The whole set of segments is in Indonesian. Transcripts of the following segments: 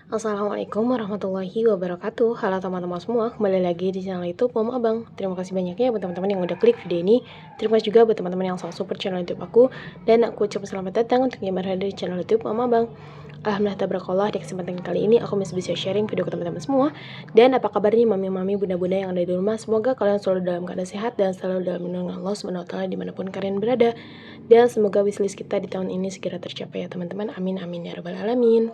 Assalamualaikum warahmatullahi wabarakatuh. Halo teman-teman semua, kembali lagi di channel YouTube Mama Abang. Terima kasih banyaknya buat teman-teman yang udah klik video ini. Terima kasih juga buat teman-teman yang selalu support channel YouTube aku. Dan aku ucapkan selamat datang untuk yang berada di channel YouTube Mama Abang. Alhamdulillah tabarakallah, di kesempatan kali ini aku masih bisa sharing video ke teman-teman semua. Dan apa kabarnya mami-mami, bunda-bunda yang ada di rumah? Semoga kalian selalu dalam keadaan sehat dan selalu dalam lindungan Allah SWT dimanapun kalian berada. Dan semoga wishlist kita di tahun ini segera tercapai ya teman-teman. Amin amin ya rabbal alamin.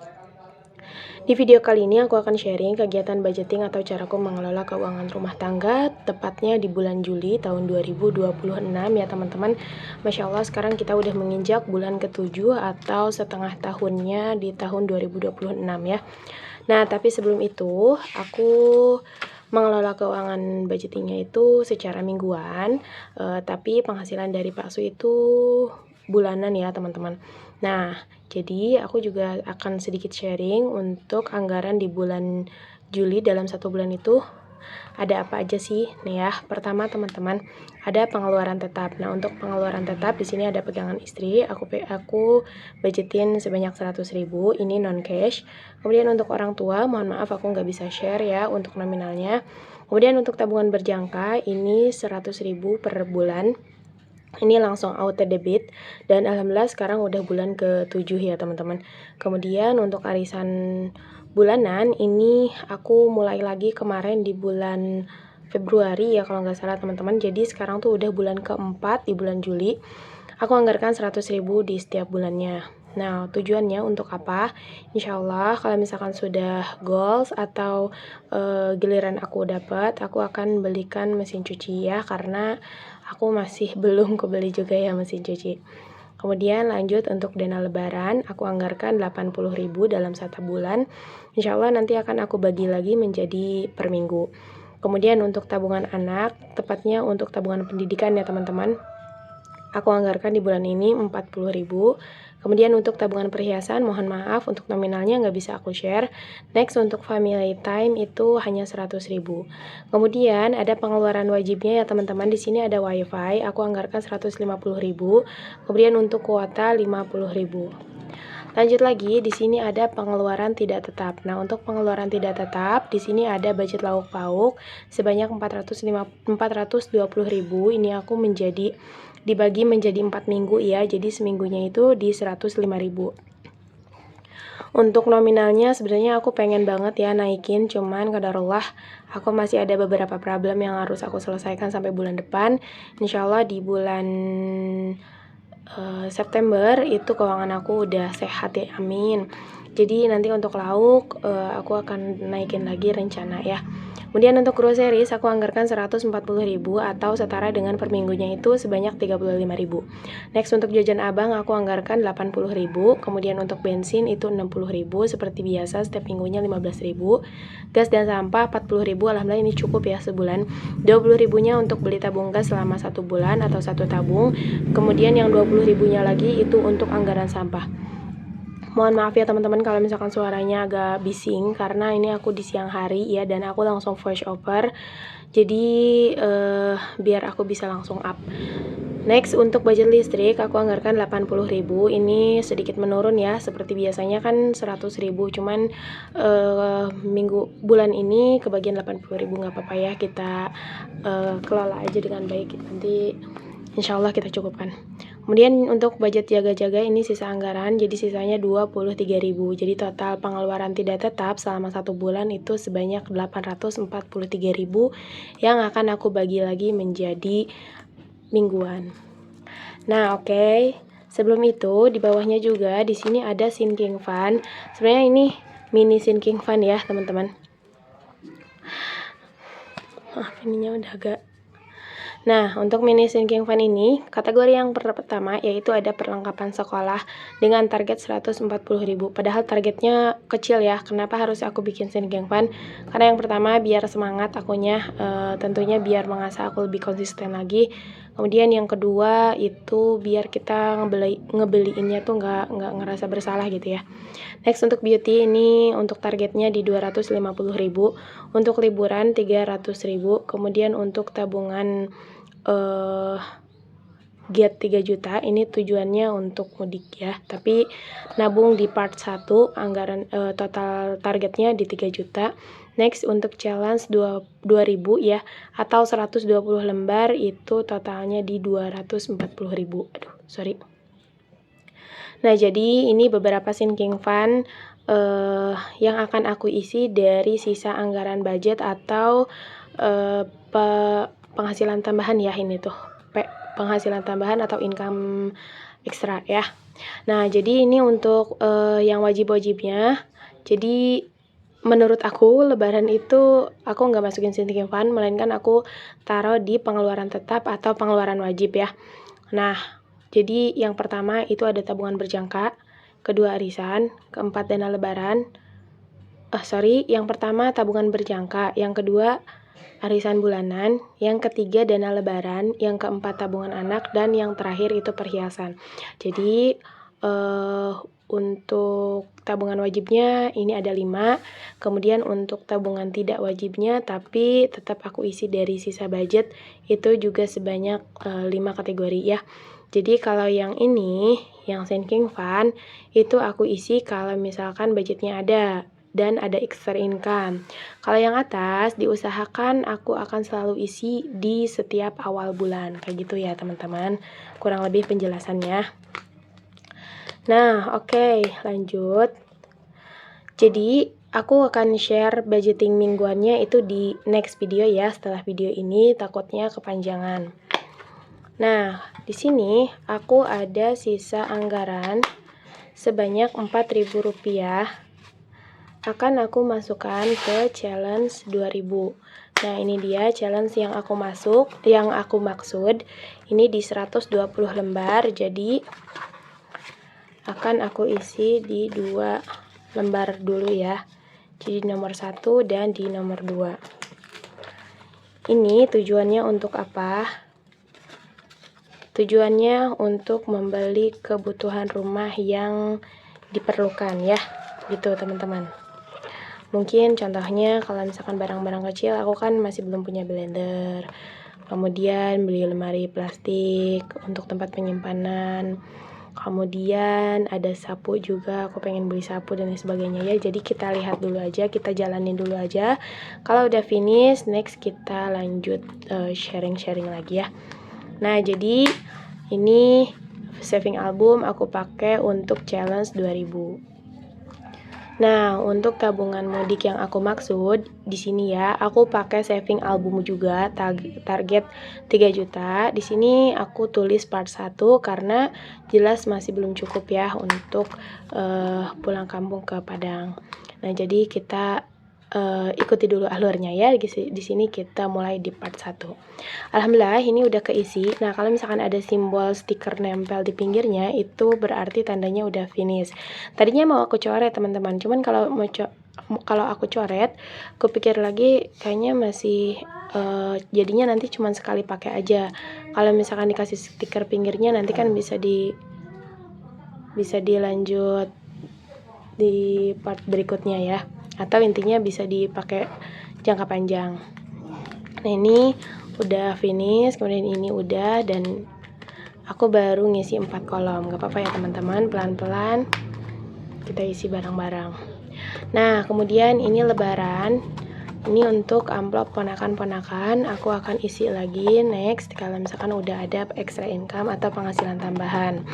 Di video kali ini aku akan sharing kegiatan budgeting atau caraku mengelola keuangan rumah tangga tepatnya di bulan Juli tahun 2026 ya teman-teman. Masya Allah sekarang kita udah menginjak bulan ke-7 atau setengah tahunnya di tahun 2026 ya. Nah tapi sebelum itu aku mengelola keuangan budgetingnya itu secara mingguan, tapi penghasilan dari Pak Su itu bulanan ya teman-teman. Nah jadi aku juga akan sedikit sharing untuk anggaran di bulan Juli dalam satu bulan itu ada apa aja sih nih ya. Pertama teman-teman, ada pengeluaran tetap. Nah untuk pengeluaran tetap di sini ada pegangan istri, aku budgetin sebanyak 100.000, ini non cash. Kemudian untuk orang tua, mohon maaf aku nggak bisa share ya untuk nominalnya. Kemudian untuk tabungan berjangka ini 100.000 per bulan. Ini langsung auto debit dan alhamdulillah sekarang udah bulan ke-7 ya teman-teman. Kemudian untuk arisan bulanan ini aku mulai lagi kemarin di bulan Februari ya kalau nggak salah teman-teman. Jadi sekarang tuh udah bulan keempat di bulan Juli. Aku anggarkan 100.000 di setiap bulannya. Nah tujuannya untuk apa? Insya Allah kalau misalkan sudah goals atau giliran aku dapat, aku akan belikan mesin cuci ya, karena aku masih belum kebeli juga ya mesin cuci. Kemudian lanjut untuk dana lebaran, aku anggarkan 80.000 dalam satu bulan. Insya Allah nanti akan aku bagi lagi menjadi per minggu. Kemudian untuk tabungan anak, tepatnya untuk tabungan pendidikan ya teman-teman, aku anggarkan di bulan ini 40.000. Kemudian untuk tabungan perhiasan, mohon maaf untuk nominalnya nggak bisa aku share. Next untuk family time itu hanya 100.000. Kemudian ada pengeluaran wajibnya ya teman-teman. Di sini ada wifi, aku anggarkan 150.000. Kemudian untuk kuota 50.000. Lanjut lagi, di sini ada pengeluaran tidak tetap. Nah, untuk pengeluaran tidak tetap, di sini ada budget lauk pauk sebanyak 420.000. Ini aku dibagi menjadi 4 minggu ya. Jadi seminggunya itu di 105.000. Untuk nominalnya sebenarnya aku pengen banget ya naikin, cuman qadarullah aku masih ada beberapa problem yang harus aku selesaikan sampai bulan depan. Insya Allah di bulan September itu keuangan aku udah sehat ya, amin. Jadi nanti untuk lauk aku akan naikin lagi rencana ya. Kemudian untuk groceries aku anggarkan 140.000 atau setara dengan per minggunya itu sebanyak 35.000. Next untuk jajan abang aku anggarkan 80.000. Kemudian untuk bensin itu 60.000 seperti biasa, setiap minggunya 15.000. Gas dan sampah 40.000, alhamdulillah ini cukup ya sebulan. 20.000-nya untuk beli tabung gas selama 1 bulan atau 1 tabung. Kemudian yang 20.000-nya lagi itu untuk anggaran sampah. Mohon maaf ya teman-teman kalau misalkan suaranya agak bising karena ini aku di siang hari ya, dan aku langsung voice over. Jadi biar aku bisa langsung up. Next untuk budget listrik aku anggarkan 80.000. Ini sedikit menurun ya, seperti biasanya kan 100.000, cuman bulan ini kebagian 80.000, nggak apa-apa ya, kita kelola aja dengan baik, nanti insya Allah kita cukupkan. Kemudian untuk budget jaga-jaga ini sisa anggaran, jadi sisanya 23.000. Jadi total pengeluaran tidak tetap selama 1 bulan itu sebanyak 843.000 yang akan aku bagi lagi menjadi mingguan. Nah, oke. Sebelum itu di bawahnya juga di sini ada sinking fund. Sebenarnya ini mini sinking fund ya, teman-teman. Ininya udah agak. Nah, untuk mini sinking fund ini, kategori yang pertama yaitu ada perlengkapan sekolah dengan target 140.000. Padahal targetnya kecil ya. Kenapa harus aku bikin sinking fund? Karena yang pertama biar semangat akunya, tentunya biar mengasah aku lebih konsisten lagi. Kemudian yang kedua itu biar kita ngebeliinnya tuh nggak ngerasa bersalah gitu ya. Next untuk beauty ini untuk targetnya di 250.000, untuk liburan 300.000, kemudian untuk tabungan target 3 juta. Ini tujuannya untuk mudik ya, tapi nabung di part 1 anggaran total targetnya di 3 juta. Next untuk challenge 2000 ya, atau 120 lembar itu totalnya di 240.000. Aduh, sorry. Nah, jadi ini beberapa sinking fund yang akan aku isi dari sisa anggaran budget atau penghasilan tambahan ya, ini tuh penghasilan tambahan atau income ekstra ya. Nah, jadi ini untuk yang wajib-wajibnya. Jadi menurut aku lebaran itu aku nggak masukin sinking fund, melainkan aku taruh di pengeluaran tetap atau pengeluaran wajib ya. Nah, jadi yang pertama itu ada tabungan berjangka, kedua arisan, keempat dana lebaran. Yang pertama tabungan berjangka, yang kedua arisan bulanan, yang ketiga dana lebaran, yang keempat tabungan anak, dan yang terakhir itu perhiasan. Jadi untuk tabungan wajibnya ini ada 5, kemudian untuk tabungan tidak wajibnya tapi tetap aku isi dari sisa budget itu juga sebanyak 5 kategori ya. Jadi kalau yang ini, yang sinking fund, itu aku isi kalau misalkan budgetnya ada dan ada extra income. Kalau yang atas, diusahakan aku akan selalu isi di setiap awal bulan. Kayak gitu ya teman-teman, kurang lebih penjelasannya. Nah, oke, lanjut. Jadi, aku akan share budgeting mingguannya itu di next video ya, setelah video ini takutnya kepanjangan. Nah, di sini aku ada sisa anggaran sebanyak Rp4.000 akan aku masukkan ke challenge 2000. Nah, ini dia challenge yang aku maksud. Ini di 120 lembar, jadi akan aku isi di 2 lembar dulu ya. Jadi nomor 1 dan di nomor 2. Ini tujuannya untuk apa? Tujuannya untuk membeli kebutuhan rumah yang diperlukan ya, gitu teman-teman. Mungkin contohnya kalau misalkan barang-barang kecil, aku kan masih belum punya blender. Kemudian beli lemari plastik untuk tempat penyimpanan. Kemudian ada sapu juga, aku pengen beli sapu dan lain sebagainya ya. Jadi kita lihat dulu aja, kita jalanin dulu aja. Kalau udah finish, next kita lanjut sharing-sharing lagi ya. Nah, jadi ini saving album aku pakai untuk challenge 2000. Nah, untuk tabungan mudik yang aku maksud di sini ya, aku pakai saving album juga target 3 juta. Di sini aku tulis part 1 karena jelas masih belum cukup ya untuk pulang kampung ke Padang. Nah, jadi kita ikuti dulu alurnya ya. Di sini kita mulai di part 1. Alhamdulillah ini udah keisi. Nah, kalau misalkan ada simbol stiker nempel di pinggirnya, itu berarti tandanya udah finish. Tadinya mau aku coret teman-teman, cuman kalau aku coret, aku pikir lagi kayaknya masih jadinya nanti cuman sekali pakai aja. Kalau misalkan dikasih stiker pinggirnya nanti kan bisa dilanjut di part berikutnya ya, atau intinya bisa dipakai jangka panjang. Nah, ini udah finish, kemudian ini udah, dan aku baru ngisi 4 kolom. Gak apa-apa ya teman-teman, pelan-pelan kita isi barang-barang. Nah, kemudian ini lebaran. Ini untuk amplop ponakan-ponakan, aku akan isi lagi next kalau misalkan udah ada extra income atau penghasilan tambahan.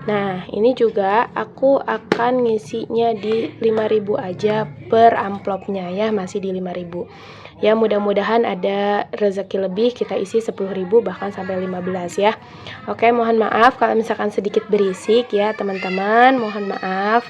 Nah, ini juga aku akan ngisinya di 5.000 aja per amplopnya ya, masih di 5.000. Ya, mudah-mudahan ada rezeki lebih, kita isi 10.000 bahkan sampai 15 ya. Oke, mohon maaf kalau misalkan sedikit berisik ya teman-teman, mohon maaf.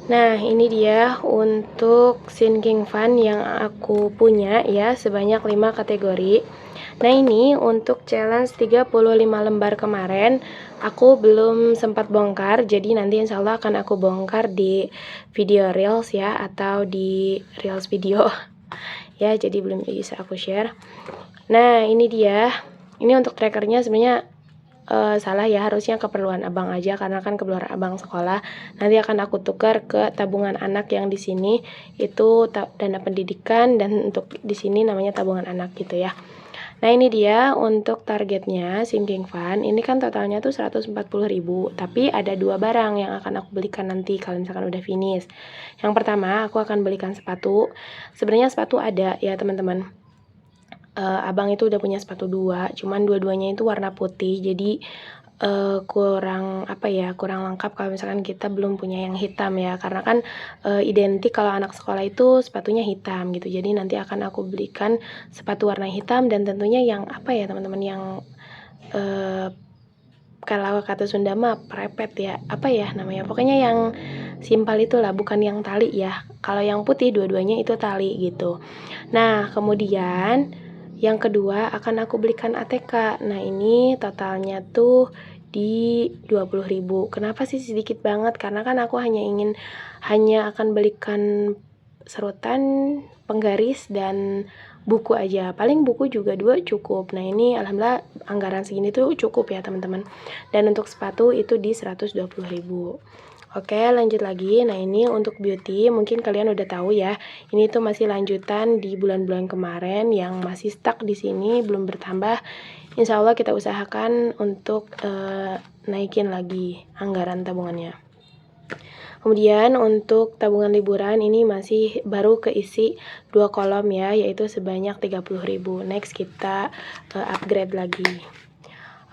Nah, ini dia untuk sinking fund yang aku punya ya, sebanyak 5 kategori. Nah, ini untuk challenge 35 lembar kemarin aku belum sempat bongkar, jadi nanti insya Allah akan aku bongkar di video reels ya, atau di reels video ya, jadi belum bisa aku share. Nah, ini dia. Ini untuk trackernya sebenarnya salah ya, harusnya keperluan abang aja karena kan keperluan abang sekolah. Nanti akan aku tukar ke tabungan anak yang di sini itu dana pendidikan, dan untuk di sini namanya tabungan anak gitu ya. Nah ini dia untuk targetnya sinking fund. Ini kan totalnya tuh 140.000, tapi ada 2 barang yang akan aku belikan nanti kalau misalkan udah finish. Yang pertama aku akan belikan sepatu. Sebenarnya sepatu ada ya teman-teman. Abang itu udah punya sepatu 2, cuman dua-duanya itu warna putih, jadi kurang lengkap kalau misalkan kita belum punya yang hitam ya, karena kan identik kalau anak sekolah itu sepatunya hitam gitu. Jadi nanti akan aku belikan sepatu warna hitam dan tentunya yang teman-teman, yang kalau kata Sunda mah prepet ya, namanya, pokoknya yang simpel itulah, bukan yang tali ya. Kalau yang putih dua-duanya itu tali gitu. Nah kemudian yang kedua akan aku belikan ATK. Nah ini totalnya tuh di 20.000. Kenapa sih sedikit banget? Karena kan aku hanya akan belikan serutan, penggaris, dan buku aja. Paling buku juga 2 cukup. Nah ini alhamdulillah anggaran segini tuh cukup ya teman-teman. Dan untuk sepatu itu di 120.000. Oke, lanjut lagi. Nah ini untuk beauty, mungkin kalian udah tahu ya. Ini tuh masih lanjutan di bulan-bulan kemarin yang masih stuck di sini, belum bertambah. Insya Allah kita usahakan untuk naikin lagi anggaran tabungannya. Kemudian untuk tabungan liburan ini masih baru keisi 2 kolom ya, yaitu sebanyak 30.000. Next kita upgrade lagi.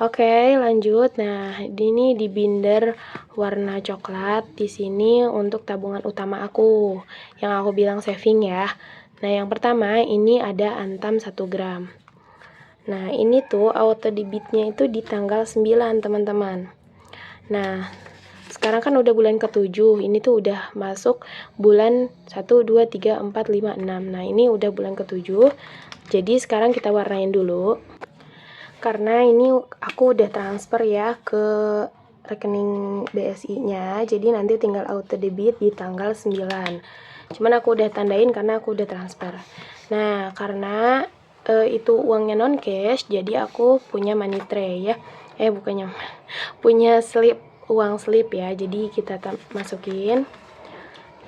Oke, lanjut. Nah, ini di binder warna coklat. Di sini untuk tabungan utama aku, yang aku bilang saving ya. Nah, yang pertama ini ada Antam 1 gram. Nah, ini tuh auto debitnya itu di tanggal 9, teman-teman. Nah, sekarang kan udah bulan ke-7. Ini tuh udah masuk bulan 1, 2, 3, 4, 5, 6. Nah, ini udah bulan ke-7. Jadi sekarang kita warnain dulu. Karena ini aku udah transfer ya ke rekening BSI-nya, jadi nanti tinggal auto debit di tanggal 9. Cuman aku udah tandain karena aku udah transfer. Nah, karena itu uangnya non cash, jadi aku punya money tray ya. Punya uang slip ya. Jadi kita masukin.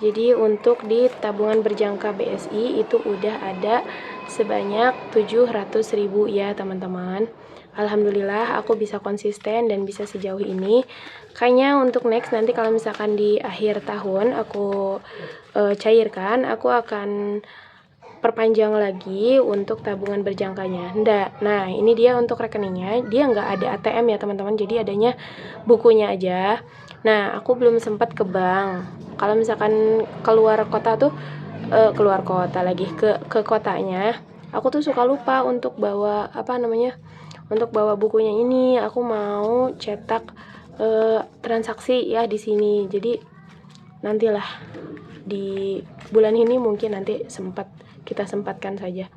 Jadi untuk di tabungan berjangka BSI itu udah ada sebanyak 700.000 ya teman-teman. Alhamdulillah aku bisa konsisten dan bisa sejauh ini. Kayaknya untuk next nanti kalau misalkan di akhir tahun aku cairkan, aku akan perpanjang lagi untuk tabungan berjangkanya. Nah ini dia untuk rekeningnya, dia nggak ada ATM ya teman-teman, jadi adanya bukunya aja. Nah aku belum sempat ke bank. Kalau misalkan keluar kota tuh ke kotanya, aku tuh suka lupa untuk bawa untuk bawa bukunya. Ini aku mau cetak transaksi ya di sini. Jadi nantilah di bulan ini mungkin nanti kita sempatkan saja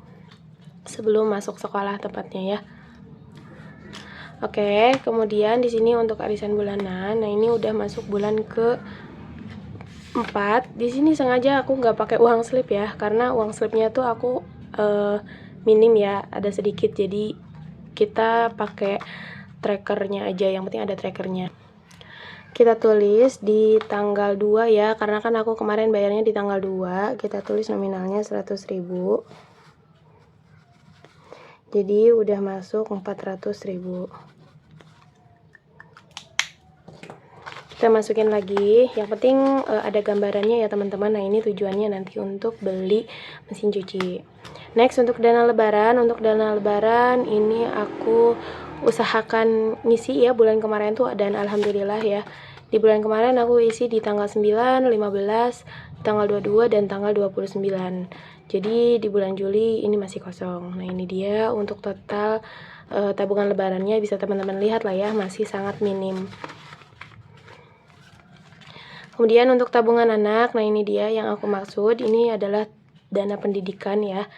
sebelum masuk sekolah tepatnya ya. Oke, kemudian di sini untuk arisan bulanan. Nah, ini udah masuk bulan ke-4. Di sini sengaja aku nggak pakai uang slip ya, karena uang slipnya tuh aku minim ya, ada sedikit. Jadi kita pakai trackernya aja, yang penting ada trackernya. Kita tulis di tanggal 2 ya, karena kan aku kemarin bayarnya di tanggal 2. Kita tulis nominalnya 100.000. Jadi udah masuk 400.000. Kita masukin lagi. Yang penting ada gambarannya ya teman-teman. Nah ini tujuannya nanti untuk beli mesin cuci. Next untuk dana lebaran. Untuk dana lebaran ini aku usahakan ngisi ya bulan kemarin tuh, dan alhamdulillah ya. Di bulan kemarin aku isi di tanggal 9, 15, tanggal 22, dan tanggal 29. Jadi di bulan Juli ini masih kosong. Nah ini dia untuk total tabungan lebarannya, bisa teman-teman lihat lah ya, masih sangat minim. Kemudian untuk tabungan anak, nah ini dia yang aku maksud. Ini adalah dana pendidikan ya.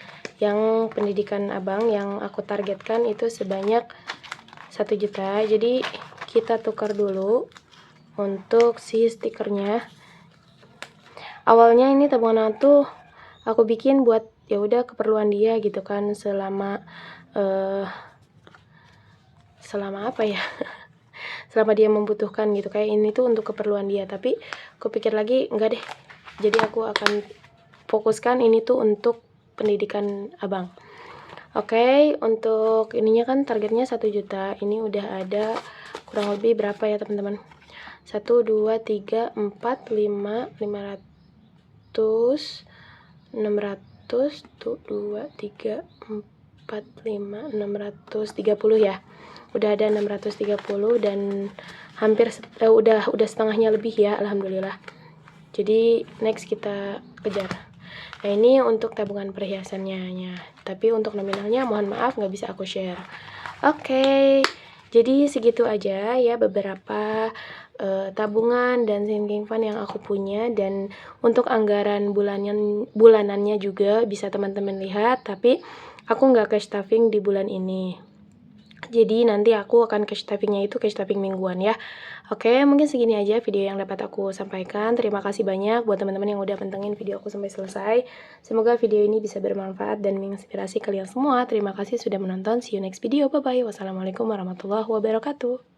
Yang pendidikan abang yang aku targetkan itu sebanyak 1 juta. Jadi kita tukar dulu untuk si stikernya. Awalnya ini tabungan anak tuh aku bikin buat ya udah keperluan dia gitu kan, selama apa ya selama dia membutuhkan gitu, kayak ini tuh untuk keperluan dia. Tapi aku pikir lagi enggak deh, jadi aku akan fokuskan ini tuh untuk pendidikan abang. Oke, untuk ininya kan targetnya 1 juta. Ini udah ada kurang lebih berapa ya teman-teman? 1, 2, 3, 4, 5, 500, 600, tuh 2, 3, 4, 5, 630 ya. Udah ada 630 dan hampir udah setengahnya lebih ya, alhamdulillah. Jadi next kita kejar. Nah ini untuk tabungan perhiasannya, tapi untuk nominalnya mohon maaf nggak bisa aku share. Oke, jadi segitu aja ya beberapa tabungan dan sinking fund yang aku punya, dan untuk anggaran bulanannya juga bisa teman-teman lihat, tapi aku nggak cash stuffing di bulan ini. Jadi nanti aku akan cash stuffingnya itu cash stuffing mingguan ya. Oke, mungkin segini aja video yang dapat aku sampaikan. Terima kasih banyak buat teman-teman yang udah pantengin video aku sampai selesai. Semoga video ini bisa bermanfaat dan menginspirasi kalian semua. Terima kasih sudah menonton. See you next video. Bye-bye. Wassalamualaikum warahmatullahi wabarakatuh.